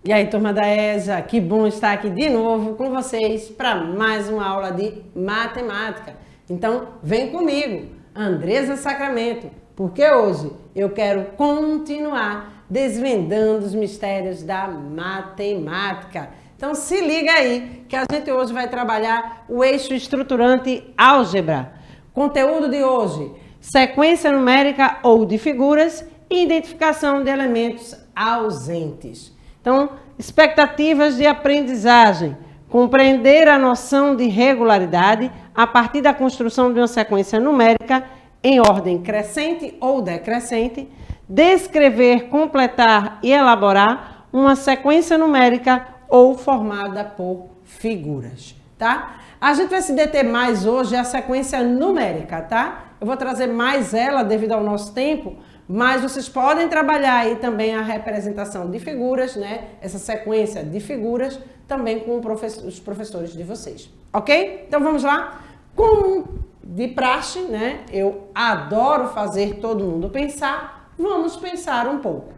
E aí, turma da EJA, que bom estar aqui de novo com vocês para mais uma aula de matemática. Então, vem comigo, Andresa Sacramento, porque hoje eu quero continuar desvendando os mistérios da matemática. Então, se liga aí, que a gente hoje vai trabalhar o eixo estruturante álgebra. Conteúdo de hoje, sequência numérica ou de figuras e identificação de elementos ausentes. Então, expectativas de aprendizagem, compreender a noção de regularidade a partir da construção de uma sequência numérica em ordem crescente ou decrescente, descrever, completar e elaborar uma sequência numérica ou formada por figuras, tá? A gente vai se deter mais hoje a sequência numérica, tá? Eu vou trazer mais ela devido ao nosso tempo, mas vocês podem trabalhar aí também a representação de figuras, né? Essa sequência de figuras também com os professores de vocês, ok? Então vamos lá. Como de praxe, né? Eu adoro fazer todo mundo pensar. Vamos pensar um pouco.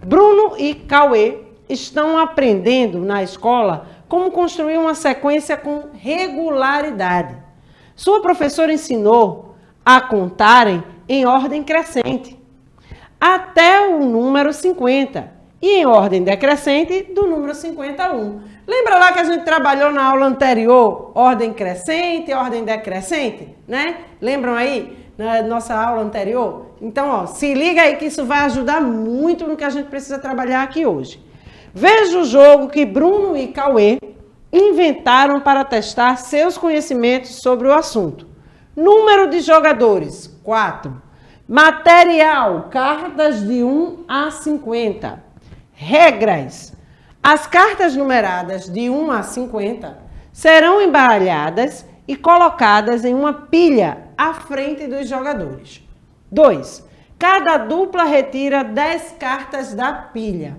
Bruno e Cauê estão aprendendo na escola como construir uma sequência com regularidade. Sua professora ensinou a contarem em ordem crescente até o número 50 e em ordem decrescente do número 51. Lembra lá que a gente trabalhou na aula anterior, ordem crescente, ordem decrescente, né? Lembram aí na nossa aula anterior? Então, ó, se liga aí que isso vai ajudar muito no que a gente precisa trabalhar aqui hoje. Veja o jogo que Bruno e Cauê inventaram para testar seus conhecimentos sobre o assunto. Número de jogadores, 4. Material, cartas de 1 a 50. Regras. As cartas numeradas de 1 a 50 serão embaralhadas e colocadas em uma pilha à frente dos jogadores. 2. Cada dupla retira 10 cartas da pilha.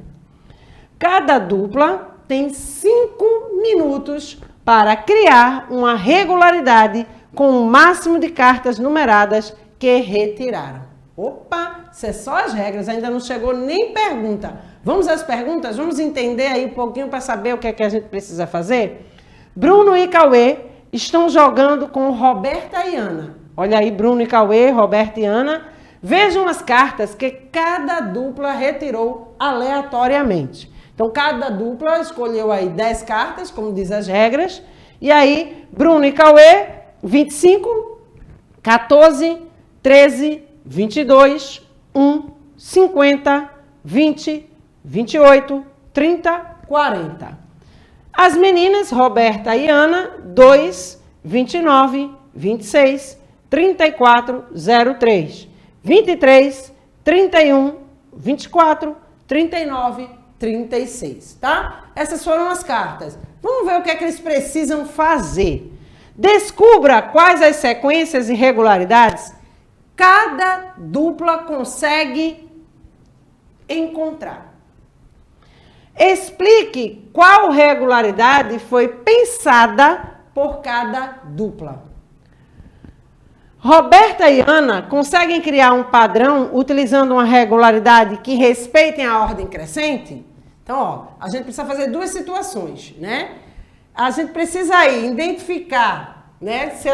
Cada dupla tem 5 minutos para criar uma regularidade com o máximo de cartas numeradas que retiraram. Opa, isso é só as regras, ainda não chegou nem pergunta. Vamos às perguntas? Vamos entender aí um pouquinho para saber o que é que a gente precisa fazer? Bruno e Cauê estão jogando com Roberta e Ana. Olha aí, Bruno e Cauê, Roberta e Ana. Vejam as cartas que cada dupla retirou aleatoriamente. Então, cada dupla escolheu aí 10 cartas, como diz as regras. E aí, Bruno e Cauê, 25, 14, 13, 22, 1, 50, 20, 28, 30, 40. As meninas, Roberta e Ana, 2, 29, 26, 34, 03, 23, 31, 24, 39, 36, tá? Essas foram as cartas. Vamos ver o que é que eles precisam fazer. Descubra quais as sequências e regularidades cada dupla consegue encontrar. Explique qual regularidade foi pensada por cada dupla. Roberta e Ana conseguem criar um padrão utilizando uma regularidade que respeitem a ordem crescente? Então, ó, a gente precisa fazer duas situações, né? A gente precisa aí identificar, né? Se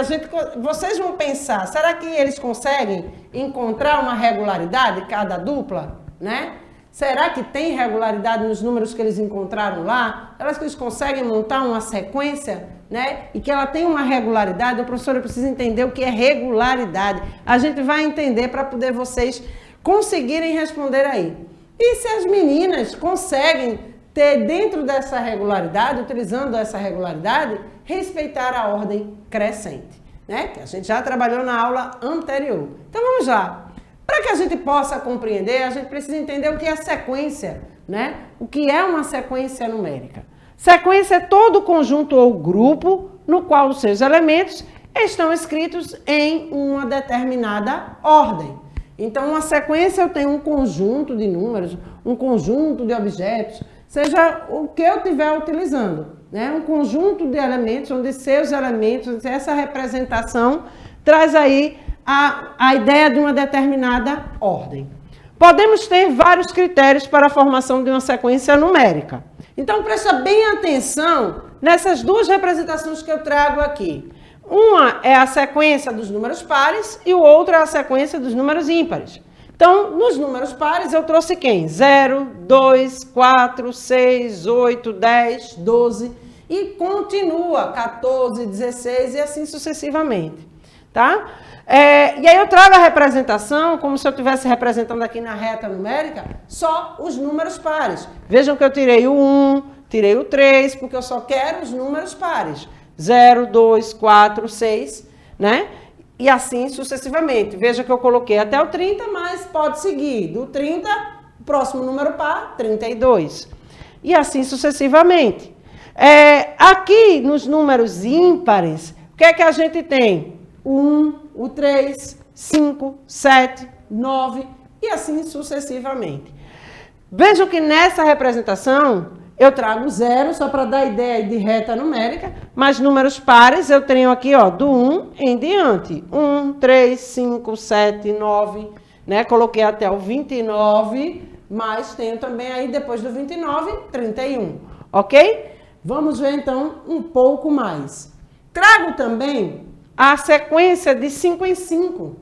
vocês vão pensar, será que eles conseguem encontrar uma regularidade cada dupla, né? Será que tem regularidade nos números que eles encontraram lá? Será que eles conseguem montar uma sequência, né? E que ela tem uma regularidade? O professor precisa entender o que é regularidade. A gente vai entender para poder vocês conseguirem responder aí. E se as meninas conseguem ter dentro dessa regularidade, utilizando essa regularidade, respeitar a ordem crescente, né? Que a gente já trabalhou na aula anterior. Então vamos lá. Para que a gente possa compreender, a gente precisa entender o que é sequência, né? O que é uma sequência numérica. Sequência é todo conjunto ou grupo no qual os seus elementos estão escritos em uma determinada ordem. Então, uma sequência eu tenho um conjunto de números, um conjunto de objetos, seja o que eu estiver utilizando, né? Um conjunto de elementos, onde seus elementos, essa representação traz aí a ideia de uma determinada ordem. podemos ter vários critérios para a formação de uma sequência numérica. Então, presta bem atenção nessas duas representações que eu trago aqui. Uma é a sequência dos números pares e o outro é a sequência dos números ímpares. Então, nos números pares, eu trouxe quem? 0, 2, 4, 6, 8, 10, 12 e continua 14, 16 e assim sucessivamente, tá? E aí eu trago a representação como se eu estivesse representando aqui na reta numérica só os números pares. Vejam que eu tirei o 1, tirei o 3, porque eu só quero os números pares. 0, 2, 4, 6, né? E assim sucessivamente. Veja que eu coloquei até o 30, mas pode seguir. Do 30, o próximo número par, 32. E assim sucessivamente. Aqui nos números ímpares, o que é que a gente tem? O 1, o 3, 5, 7, 9 e assim sucessivamente. Vejam que nessa representação eu trago 0 só para dar ideia de reta numérica, mas números pares eu tenho aqui, ó, do 1 em diante. 1, 3, 5, 7, 9, né? Coloquei até o 29, mas tenho também aí depois do 29, 31, ok? Vamos ver então um pouco mais. Trago também a sequência de 5 em 5.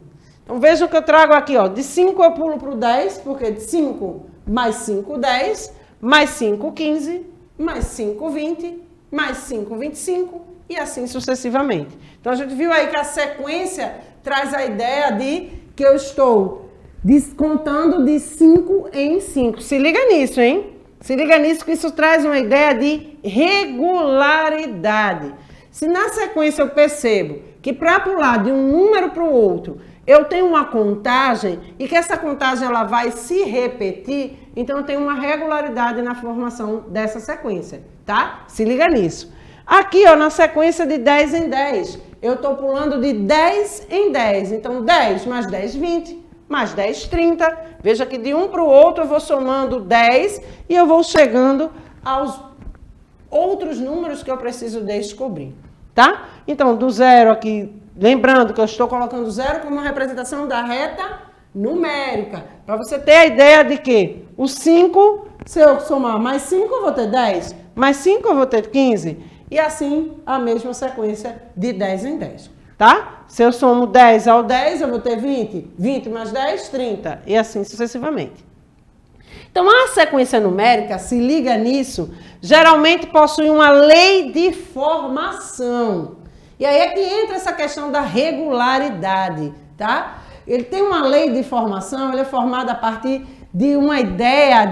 Então, vejam que eu trago aqui, ó, de 5 eu pulo para o 10, porque de 5 mais 5, 10, mais 5, 15, mais 5, 20, mais 5, 25 e assim sucessivamente. Então, a gente viu aí que a sequência traz a ideia de que eu estou descontando de 5 em 5. Se liga nisso, hein? Se liga nisso que isso traz uma ideia de regularidade. Se na sequência eu percebo que para pular de um número para o outro, eu tenho uma contagem e que essa contagem ela vai se repetir, então eu tenho uma regularidade na formação dessa sequência, tá? Se liga nisso. Aqui, ó, na sequência de 10 em 10, eu estou pulando de 10 em 10. Então, 10 mais 10, 20, mais 10, 30. Veja que de um para o outro eu vou somando 10 e eu vou chegando aos outros números que eu preciso descobrir, tá? Então, do 0 aqui, lembrando que eu estou colocando 0 como uma representação da reta numérica. Para você ter a ideia de que o 5, se eu somar mais 5, eu vou ter 10. Mais 5, eu vou ter 15. E assim, a mesma sequência de 10 em 10. Tá? Se eu somo 10 ao 10, eu vou ter 20. 20 mais 10, 30. E assim sucessivamente. Então, a sequência numérica, se liga nisso, geralmente possui uma lei de formação. E aí é que entra essa questão da regularidade, tá? Ele tem uma lei de formação, ele é formado a partir de uma ideia,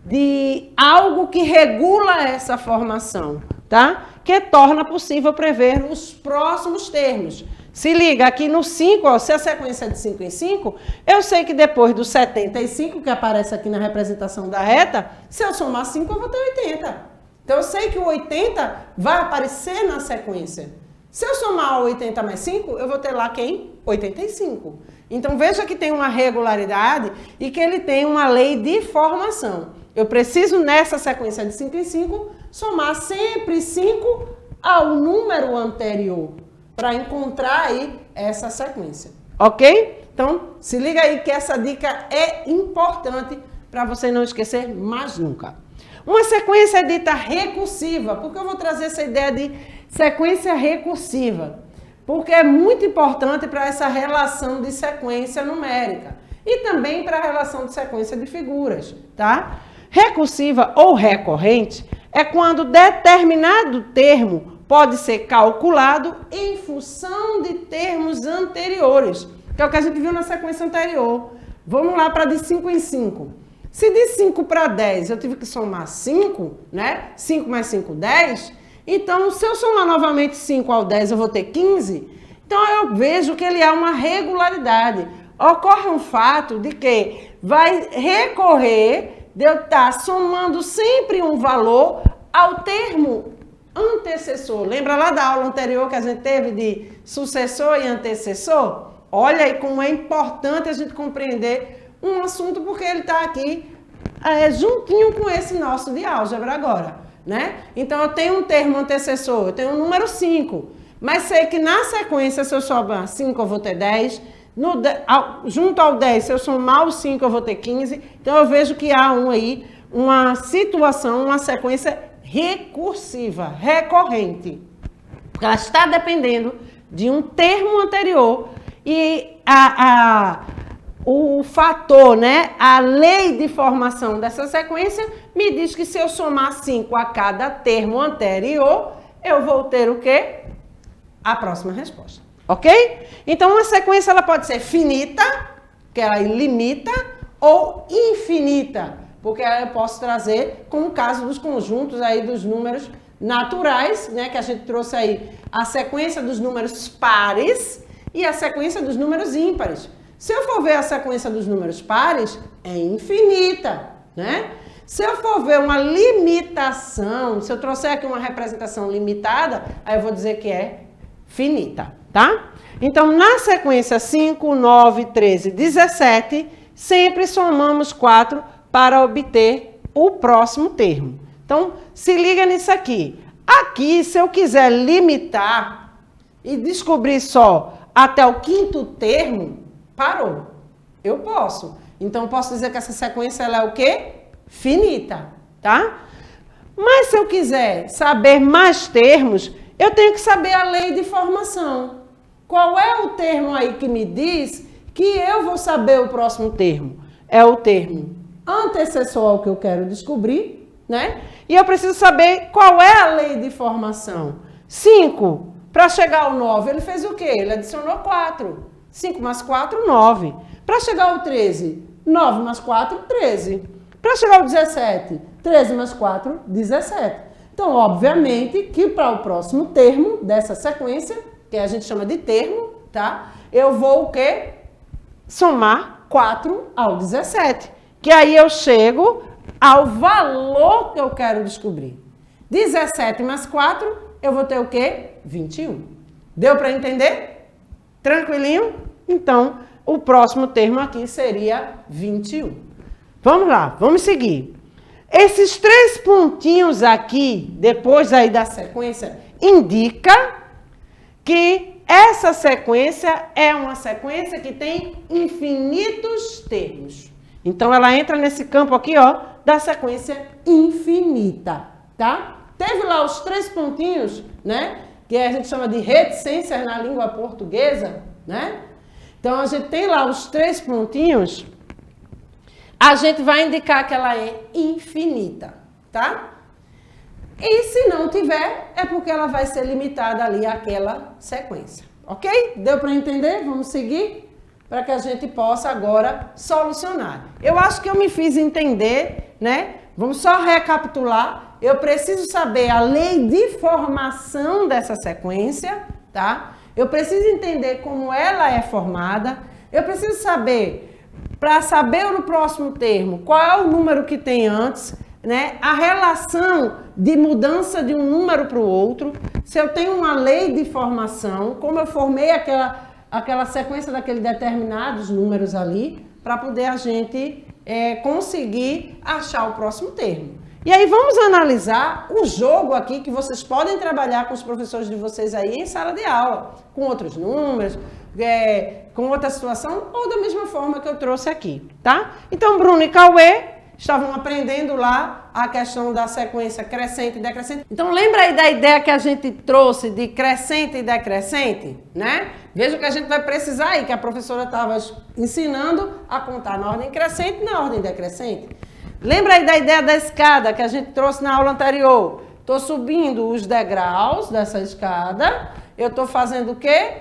de algo que regula essa formação, tá? Que torna possível prever os próximos termos. Se liga, aqui no 5, ó, se a sequência é de 5 em 5, eu sei que depois do 75, que aparece aqui na representação da reta, se eu somar 5, eu vou ter 80. Então, eu sei que o 80 vai aparecer na sequência. Se eu somar o 80 mais 5, eu vou ter lá quem? 85. Então, veja que tem uma regularidade e que ele tem uma lei de formação. Eu preciso, nessa sequência de 5 em 5, somar sempre 5 ao número anterior, para encontrar aí essa sequência. Ok? Então, se liga aí que essa dica é importante para você não esquecer mais nunca. Uma sequência é dita recursiva. Por que eu vou trazer essa ideia de sequência recursiva? Porque é muito importante para essa relação de sequência numérica e também para a relação de sequência de figuras, tá? Recursiva ou recorrente é quando determinado termo pode ser calculado em função de termos anteriores, que é o que a gente viu na sequência anterior. Vamos lá para de 5 em 5. Se de 5 para 10 eu tive que somar 5, né? 5 mais 5, 10. Então, se eu somar novamente 5 ao 10, eu vou ter 15. Então, eu vejo que ele é uma regularidade. Ocorre um fato de que vai recorrer de eu estar somando sempre um valor ao termo antecessor. Lembra lá da aula anterior que a gente teve de sucessor e antecessor? Olha aí como é importante a gente compreender um assunto, porque ele está aqui juntinho com esse nosso de álgebra agora, né? Então, eu tenho um termo antecessor, eu tenho um número 5, mas sei que na sequência, se eu somar 5, eu vou ter 10, Junto ao 10, se eu somar o 5, eu vou ter 15. Então, eu vejo que há uma situação, uma sequência recursiva, recorrente. Porque ela está dependendo de um termo anterior e o fator, né, a lei de formação dessa sequência me diz que se eu somar 5 a cada termo anterior, eu vou ter o quê? A próxima resposta, ok? Então, uma sequência ela pode ser finita, que ela é ilimita, ou infinita, porque eu posso trazer, como o caso dos conjuntos aí dos números naturais, né, que a gente trouxe aí a sequência dos números pares e a sequência dos números ímpares. Se eu for ver a sequência dos números pares, é infinita, né? Se eu for ver uma limitação, se eu trouxer aqui uma representação limitada, aí eu vou dizer que é finita, tá? Então, na sequência 5, 9, 13, 17, sempre somamos 4 para obter o próximo termo. Então, se liga nisso aqui. Aqui, se eu quiser limitar e descobrir só até o quinto termo, parou. Eu posso. Então, posso dizer que essa sequência ela é o quê? Finita, tá? Mas se eu quiser saber mais termos, eu tenho que saber a lei de formação. Qual é o termo aí que me diz que eu vou saber o próximo termo? É o termo antecessor ao que eu quero descobrir, né? E eu preciso saber qual é a lei de formação. 5, para chegar ao 9, ele fez o quê? Ele adicionou 4. 5 mais 4, 9. Para chegar ao 13, 9 mais 4, 13. Para chegar ao 17, 13 mais 4, 17. Então, obviamente, que para o próximo termo dessa sequência, que a gente chama de termo, tá? Eu vou o quê? Somar 4 ao 17. Que aí eu chego ao valor que eu quero descobrir. 17 mais 4, eu vou ter o quê? 21. Deu para entender? Tranquilinho? Então, o próximo termo aqui seria 21. Vamos lá, vamos seguir. Esses 3 pontinhos aqui, depois aí da sequência, indica que essa sequência é uma sequência que tem infinitos termos. Então, ela entra nesse campo aqui, ó, da sequência infinita, tá? Teve lá os 3 pontinhos, né? Que a gente chama de reticências na língua portuguesa, né? Então, a gente tem lá os 3 pontinhos, a gente vai indicar que ela é infinita, tá? E se não tiver, é porque ela vai ser limitada ali àquela sequência, ok? Deu para entender? Vamos seguir para que a gente possa agora solucionar. Eu acho que eu me fiz entender, né? Vamos só recapitular. Eu preciso saber a lei de formação dessa sequência, tá? Eu preciso entender como ela é formada. Eu preciso saber, para saber no próximo termo, qual é o número que tem antes, né? A relação de mudança de um número para o outro. Se eu tenho uma lei de formação, como eu formei aquela sequência daqueles determinados números ali, para poder a gente conseguir achar o próximo termo. E aí vamos analisar o jogo aqui que vocês podem trabalhar com os professores de vocês aí em sala de aula, com outros números, com outra situação, ou da mesma forma que eu trouxe aqui, tá? Então, Bruno e Cauê estavam aprendendo lá a questão da sequência crescente e decrescente. Então, lembra aí da ideia que a gente trouxe de crescente e decrescente, né? Veja que a gente vai precisar aí, que a professora estava ensinando a contar na ordem crescente e na ordem decrescente. Lembra aí da ideia da escada que a gente trouxe na aula anterior? Estou subindo os degraus dessa escada, eu estou fazendo o quê?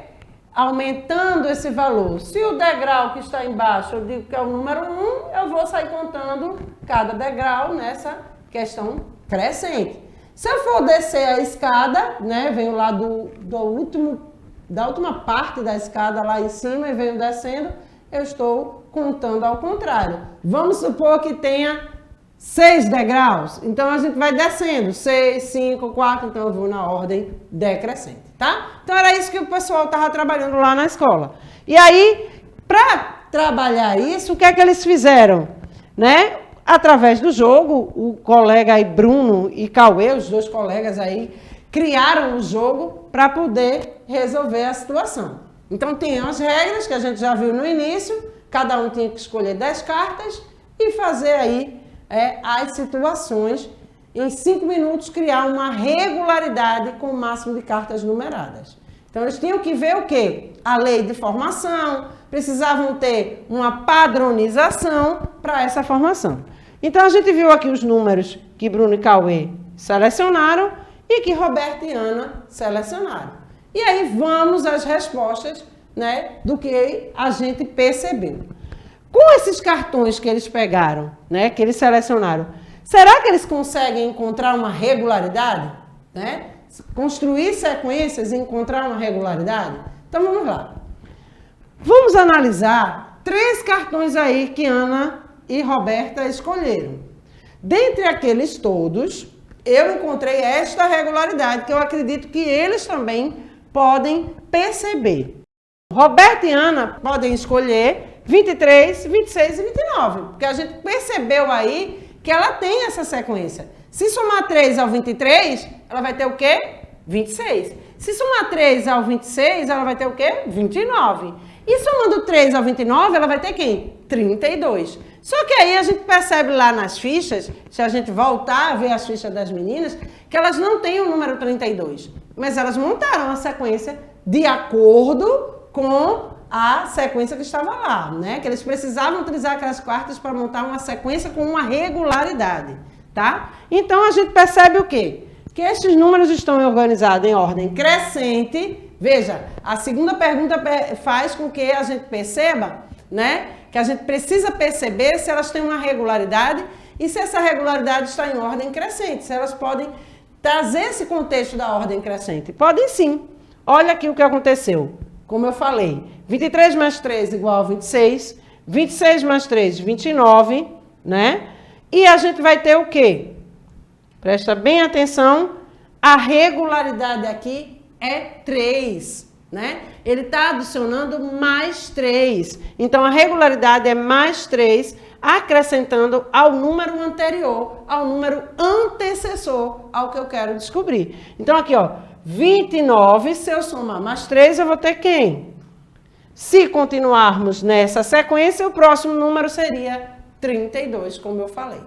Aumentando esse valor. Se o degrau que está embaixo eu digo que é o número 1, eu vou sair contando cada degrau nessa questão crescente. Se eu for descer a escada, né, venho lá da última parte da escada lá em cima e venho descendo, eu estou contando ao contrário. Vamos supor que tenha 6 degraus. Então, a gente vai descendo. 6, 5, 4. Então, eu vou na ordem decrescente, tá? Então, era isso que o pessoal estava trabalhando lá na escola. E aí, para trabalhar isso, o que é que eles fizeram? Né? Através do jogo, o colega aí, Bruno e Cauê, os 2 colegas aí, criaram o jogo para poder resolver a situação. Então, tem as regras que a gente já viu no início, cada um tinha que escolher 10 cartas e fazer aí as situações, em 5 minutos, criar uma regularidade com o máximo de cartas numeradas. Então, eles tinham que ver o quê? A lei de formação, precisavam ter uma padronização para essa formação. Então, a gente viu aqui os números que Bruno e Cauê selecionaram e que Roberto e Ana selecionaram. E aí, vamos às respostas, né, do que a gente percebeu. Com esses cartões que eles pegaram, né, que eles selecionaram, será que eles conseguem encontrar uma regularidade? Né? Construir sequências e encontrar uma regularidade? Então, vamos lá. Vamos analisar 3 cartões aí que Ana e Roberta escolheram. Dentre aqueles todos, eu encontrei esta regularidade que eu acredito que eles também podem perceber. Roberta e Ana podem escolher 23, 26 e 29, porque a gente percebeu aí que ela tem essa sequência. Se somar 3 ao 23, ela vai ter o quê? 26. Se somar 3 ao 26, ela vai ter o quê? 29. E somando 3 ao 29, ela vai ter quem? 32. Só que aí a gente percebe lá nas fichas, se a gente voltar a ver as fichas das meninas, que elas não têm o número 32. Mas elas montaram a sequência de acordo com a sequência que estava lá, né? Que eles precisavam utilizar aquelas cartas para montar uma sequência com uma regularidade, tá? Então, a gente percebe o quê? Que esses números estão organizados em ordem crescente. Veja, a segunda pergunta faz com que a gente perceba, né? Que a gente precisa perceber se elas têm uma regularidade e se essa regularidade está em ordem crescente, se elas podem trazer esse contexto da ordem crescente. Podem sim. Olha aqui o que aconteceu. Como eu falei, 23 mais 3 igual a 26, 26 mais 3, 29, né? E a gente vai ter o quê? Presta bem atenção, a regularidade aqui é 3, né? Ele está adicionando mais 3. Então, a regularidade é mais 3, acrescentando ao número anterior, ao número antecessor ao que eu quero descobrir. Então, aqui, ó, 29, se eu somar mais 3, eu vou ter quem? Se continuarmos nessa sequência, o próximo número seria 32, como eu falei.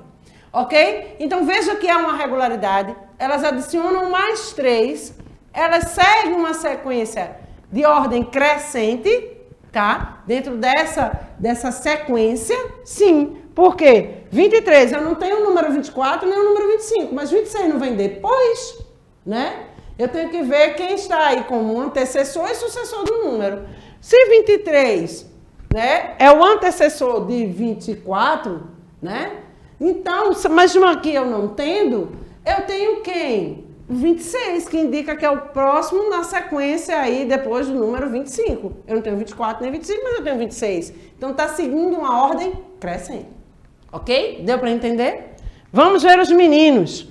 Ok? Então, veja que é uma regularidade. Elas adicionam mais 3, elas seguem uma sequência de ordem crescente, tá? Dentro dessa sequência, sim. Por quê? 23, eu não tenho o número 24 nem o número 25, mas 26 não vem depois, né? Eu tenho que ver quem está aí como antecessor e sucessor do número. Se 23, né, é o antecessor de 24, né? Então, mas aqui eu não tendo, eu tenho quem? 26, que indica que é o próximo na sequência aí depois do número 25. Eu não tenho 24 nem 25, mas eu tenho 26. Então, está seguindo uma ordem crescente. Ok? Deu para entender? Vamos ver os meninos.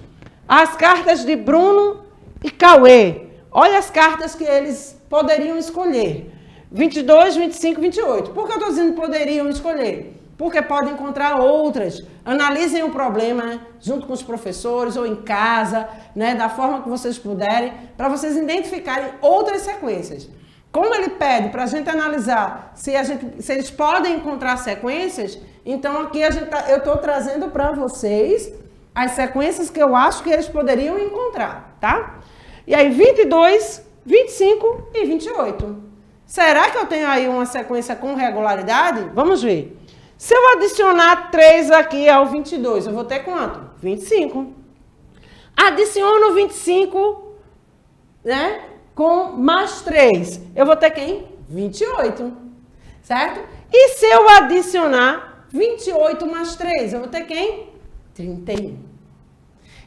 As cartas de Bruno e Cauê. Olha as cartas que eles poderiam escolher. 22, 25, 28. Por que eu estou dizendo poderiam escolher? Porque podem encontrar outras. Analisem o problema junto com os professores ou em casa, né, da forma que vocês puderem, para vocês identificarem outras sequências. Como ele pede para a gente analisar se eles podem encontrar sequências, então aqui eu estou trazendo para vocês as sequências que eu acho que eles poderiam encontrar, tá? E aí 22, 25 e 28. Será que eu tenho aí uma sequência com regularidade? Vamos ver. Se eu adicionar 3 aqui ao 22, eu vou ter quanto? 25. Adiciono 25, né, com mais 3. Eu vou ter quem? 28. Certo? E se eu adicionar 28 mais 3, eu vou ter quem? 31.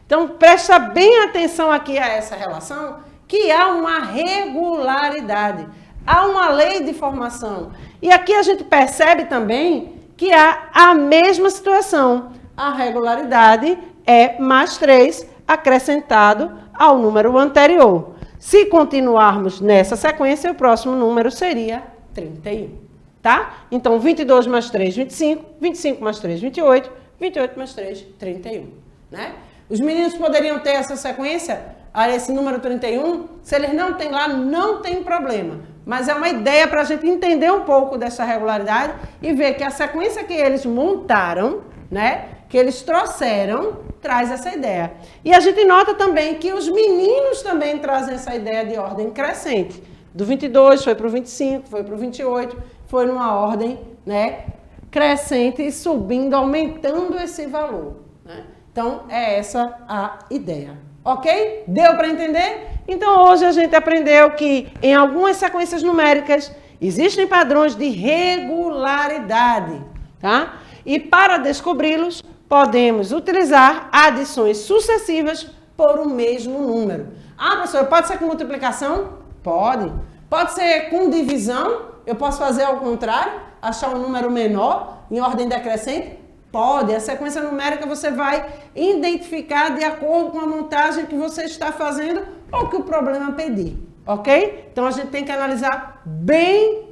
Então, presta bem atenção aqui a essa relação, que há uma regularidade. Há uma lei de formação. E aqui a gente percebe também que há a mesma situação. A regularidade é mais 3 acrescentado ao número anterior. Se continuarmos nessa sequência, o próximo número seria 31. Tá? Então, 22 mais 3, 25. 25 mais 3, 28. 28 mais 3, 31. Né? Os meninos poderiam ter essa sequência, esse número 31. Se eles não têm lá, não tem problema. mas é uma ideia para a gente entender um pouco dessa regularidade e ver que a sequência que eles montaram, né, que eles trouxeram, traz essa ideia. E a gente nota também que os meninos também trazem essa ideia de ordem crescente. Do 22 foi para o 25, foi para o 28, foi numa ordem, né, crescente e subindo, aumentando esse valor, né? Então, é essa a ideia. Ok? Deu para entender? Então, hoje a gente aprendeu que em algumas sequências numéricas existem padrões de regularidade, tá? E para descobri-los, podemos utilizar adições sucessivas por um mesmo número. Ah, professor, pode ser com multiplicação? Pode. Pode ser com divisão? Eu posso fazer ao contrário? Achar um número menor em ordem decrescente? Pode. A sequência numérica você vai identificar de acordo com a montagem que você está fazendo ou que o problema pedir, ok? Então, a gente tem que analisar bem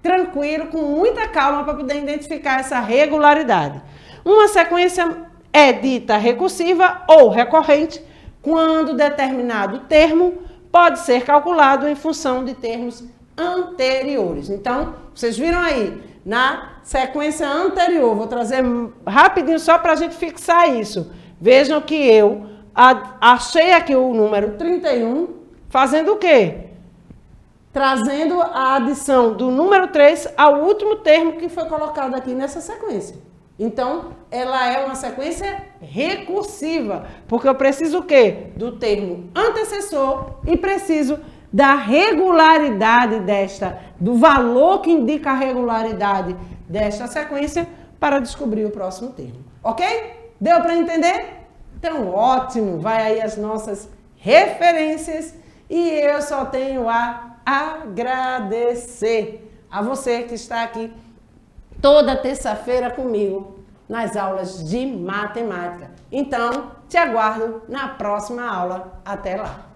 tranquilo, com muita calma, para poder identificar essa regularidade. Uma sequência é dita recursiva ou recorrente quando determinado termo pode ser calculado em função de termos anteriores. Então, vocês viram aí, na sequência anterior, vou trazer rapidinho só para a gente fixar isso. Vejam que eu achei aqui o número 31, fazendo o quê? Trazendo a adição do número 3 ao último termo que foi colocado aqui nessa sequência. Então, ela é uma sequência recursiva, porque eu preciso o quê? Do termo antecessor e preciso da regularidade do valor que indica a regularidade desta sequência para descobrir o próximo termo. Ok? Deu para entender? Então, ótimo! Vai aí as nossas referências e eu só tenho a agradecer a você que está aqui toda terça-feira comigo nas aulas de matemática. Então, te aguardo na próxima aula. Até lá!